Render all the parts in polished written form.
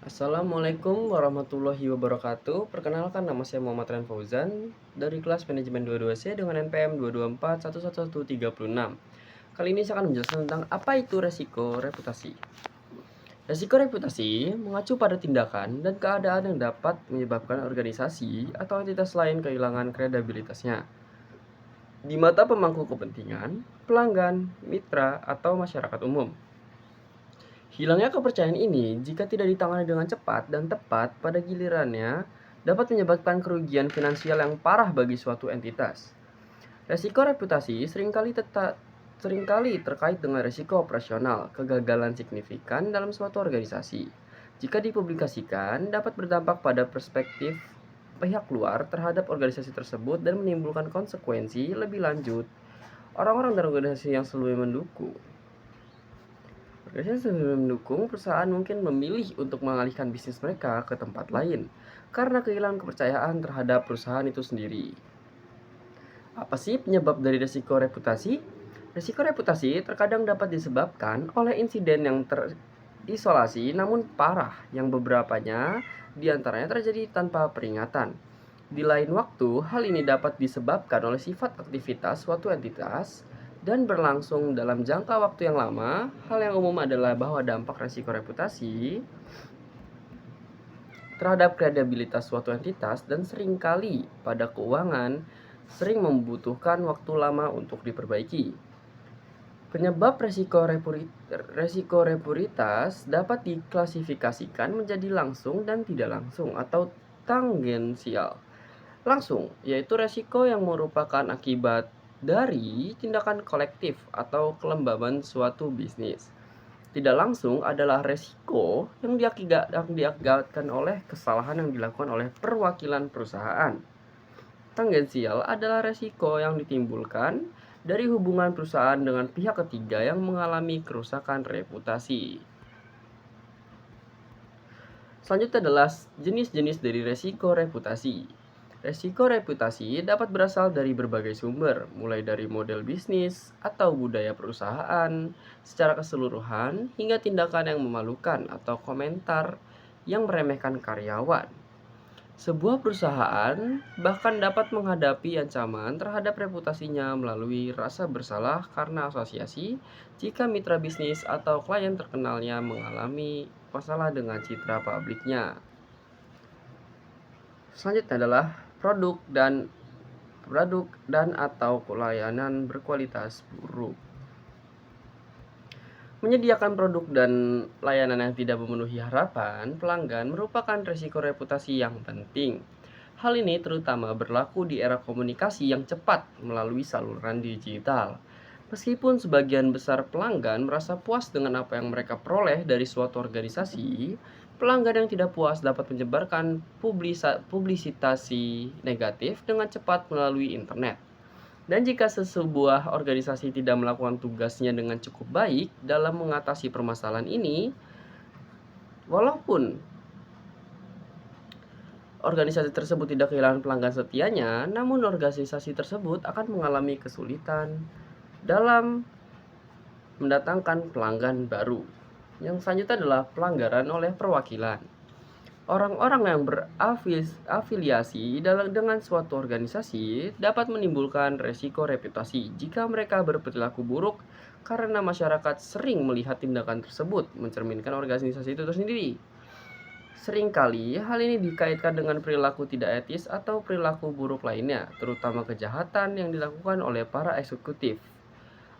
Assalamualaikum warahmatullahi wabarakatuh. Perkenalkan, nama saya Muhammad Ren Fauzan dari kelas manajemen 22C dengan NPM 224111336. Kali ini saya akan menjelaskan tentang apa itu resiko reputasi. Resiko reputasi mengacu pada tindakan dan keadaan yang dapat menyebabkan organisasi atau entitas lain kehilangan kredibilitasnya di mata pemangku kepentingan, pelanggan, mitra, atau masyarakat umum. Hilangnya kepercayaan ini, jika tidak ditangani dengan cepat dan tepat pada gilirannya, dapat menyebabkan kerugian finansial yang parah bagi suatu entitas. Resiko reputasi seringkali terkait dengan resiko operasional, kegagalan signifikan dalam suatu organisasi. Jika dipublikasikan, dapat berdampak pada perspektif pihak luar terhadap organisasi tersebut dan menimbulkan konsekuensi lebih lanjut. Orang-orang dan organisasi yang sebelumnya mendukung perusahaan mungkin memilih untuk mengalihkan bisnis mereka ke tempat lain karena kehilangan kepercayaan terhadap perusahaan itu sendiri. Apa sih penyebab dari resiko reputasi? Resiko reputasi terkadang dapat disebabkan oleh insiden yang terisolasi namun parah, yang beberapanya diantaranya terjadi tanpa peringatan. Di lain waktu, hal ini dapat disebabkan oleh sifat aktivitas suatu entitas dan berlangsung dalam jangka waktu yang lama. Hal yang umum adalah bahwa dampak resiko reputasi terhadap kredibilitas suatu entitas dan seringkali pada keuangan sering membutuhkan waktu lama untuk diperbaiki. Penyebab resiko reputasi dapat diklasifikasikan menjadi langsung dan tidak langsung atau tangensial. Langsung, yaitu resiko yang merupakan akibat dari tindakan kolektif atau kelembaban suatu bisnis. Tidak langsung adalah resiko yang diakibatkan oleh kesalahan yang dilakukan oleh perwakilan perusahaan. Tangensial adalah resiko yang ditimbulkan dari hubungan perusahaan dengan pihak ketiga yang mengalami kerusakan reputasi. Selanjutnya adalah jenis-jenis dari resiko reputasi. Resiko reputasi dapat berasal dari berbagai sumber, mulai dari model bisnis atau budaya perusahaan secara keseluruhan hingga tindakan yang memalukan atau komentar yang meremehkan karyawan. Sebuah perusahaan bahkan dapat menghadapi ancaman terhadap reputasinya melalui rasa bersalah karena asosiasi jika mitra bisnis atau klien terkenalnya mengalami masalah dengan citra publiknya. Selanjutnya adalah produk dan atau pelayanan berkualitas buruk. Menyediakan produk dan layanan yang tidak memenuhi harapan pelanggan merupakan resiko reputasi yang penting. Hal ini terutama berlaku di era komunikasi yang cepat melalui saluran digital. Meskipun sebagian besar pelanggan merasa puas dengan apa yang mereka peroleh dari suatu organisasi, pelanggan yang tidak puas dapat menyebarkan publisitasi negatif dengan cepat melalui internet. Dan jika sebuah organisasi tidak melakukan tugasnya dengan cukup baik dalam mengatasi permasalahan ini, walaupun organisasi tersebut tidak kehilangan pelanggan setianya, namun organisasi tersebut akan mengalami kesulitan dalam mendatangkan pelanggan baru. Yang selanjutnya adalah pelanggaran oleh perwakilan. Orang-orang yang berafiliasi dengan suatu organisasi dapat menimbulkan resiko reputasi jika mereka berperilaku buruk karena masyarakat sering melihat tindakan tersebut mencerminkan organisasi itu tersendiri. Seringkali hal ini dikaitkan dengan perilaku tidak etis atau perilaku buruk lainnya, terutama kejahatan yang dilakukan oleh para eksekutif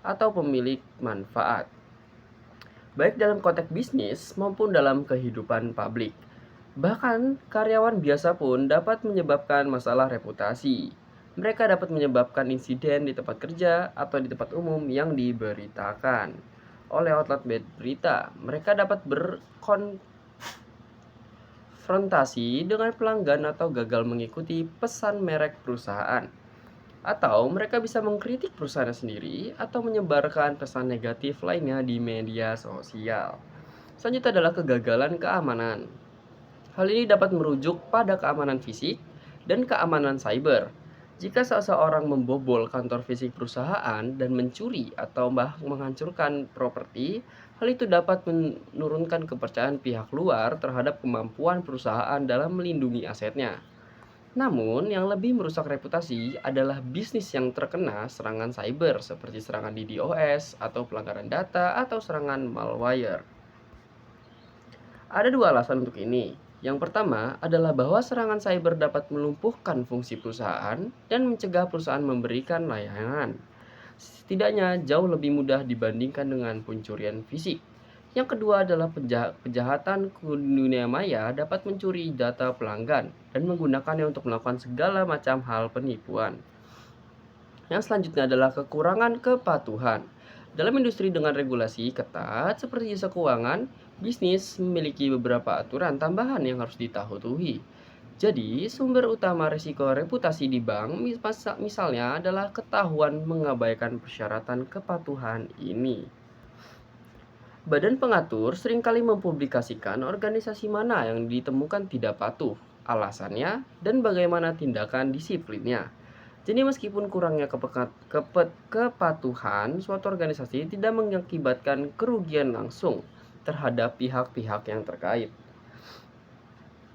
atau pemilik manfaat, baik dalam konteks bisnis maupun dalam kehidupan publik. Bahkan, karyawan biasa pun dapat menyebabkan masalah reputasi. Mereka dapat menyebabkan insiden di tempat kerja atau di tempat umum yang diberitakan oleh outlet berita. Mereka dapat berkonfrontasi dengan pelanggan atau gagal mengikuti pesan merek perusahaan. Atau mereka bisa mengkritik perusahaan sendiri atau menyebarkan pesan negatif lainnya di media sosial. Selanjutnya adalah kegagalan keamanan. Hal ini dapat merujuk pada keamanan fisik dan keamanan cyber. Jika seseorang membobol kantor fisik perusahaan dan mencuri atau menghancurkan properti, hal itu dapat menurunkan kepercayaan pihak luar terhadap kemampuan perusahaan dalam melindungi asetnya. Namun, yang lebih merusak reputasi adalah bisnis yang terkena serangan cyber seperti serangan DDoS atau pelanggaran data atau serangan malware. Ada dua alasan untuk ini. Yang pertama adalah bahwa serangan cyber dapat melumpuhkan fungsi perusahaan dan mencegah perusahaan memberikan layanan. Setidaknya jauh lebih mudah dibandingkan dengan pencurian fisik. Yang kedua adalah kejahatan dunia maya dapat mencuri data pelanggan dan menggunakannya untuk melakukan segala macam hal penipuan. Yang selanjutnya adalah kekurangan kepatuhan. Dalam industri dengan regulasi ketat seperti jasa keuangan, bisnis memiliki beberapa aturan tambahan yang harus ditaati. Jadi, sumber utama risiko reputasi di bank misalnya adalah ketahuan mengabaikan persyaratan kepatuhan ini. Badan pengatur seringkali mempublikasikan organisasi mana yang ditemukan tidak patuh, alasannya, dan bagaimana tindakan disiplinnya. Jadi meskipun kurangnya kepatuhan, suatu organisasi tidak mengakibatkan kerugian langsung terhadap pihak-pihak yang terkait.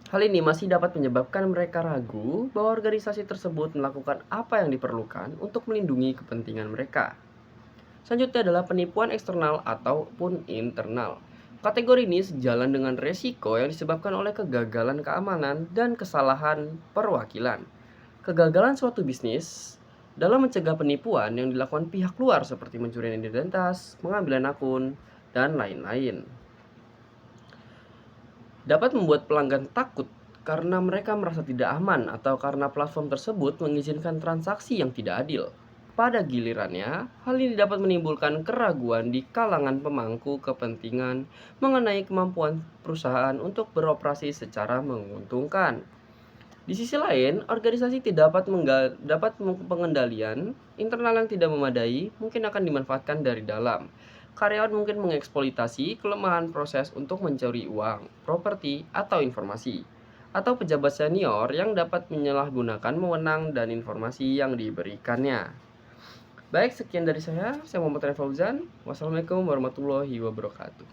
Hal ini masih dapat menyebabkan mereka ragu bahwa organisasi tersebut melakukan apa yang diperlukan untuk melindungi kepentingan mereka. Selanjutnya adalah penipuan eksternal ataupun internal. Kategori ini sejalan dengan resiko yang disebabkan oleh kegagalan keamanan dan kesalahan perwakilan. Kegagalan suatu bisnis dalam mencegah penipuan yang dilakukan pihak luar seperti pencurian identitas, pengambilan akun, dan lain-lain. Dapat membuat pelanggan takut karena mereka merasa tidak aman atau karena platform tersebut mengizinkan transaksi yang tidak adil. Pada gilirannya, hal ini dapat menimbulkan keraguan di kalangan pemangku kepentingan mengenai kemampuan perusahaan untuk beroperasi secara menguntungkan. Di sisi lain, organisasi tidak dapat pengendalian internal yang tidak memadai mungkin akan dimanfaatkan dari dalam. Karyawan mungkin mengeksploitasi kelemahan proses untuk mencuri uang, properti, atau informasi. Atau pejabat senior yang dapat menyalahgunakan wewenang dan informasi yang diberikannya. Baik, sekian dari saya Muhammad Fauzan. Wassalamualaikum warahmatullahi wabarakatuh.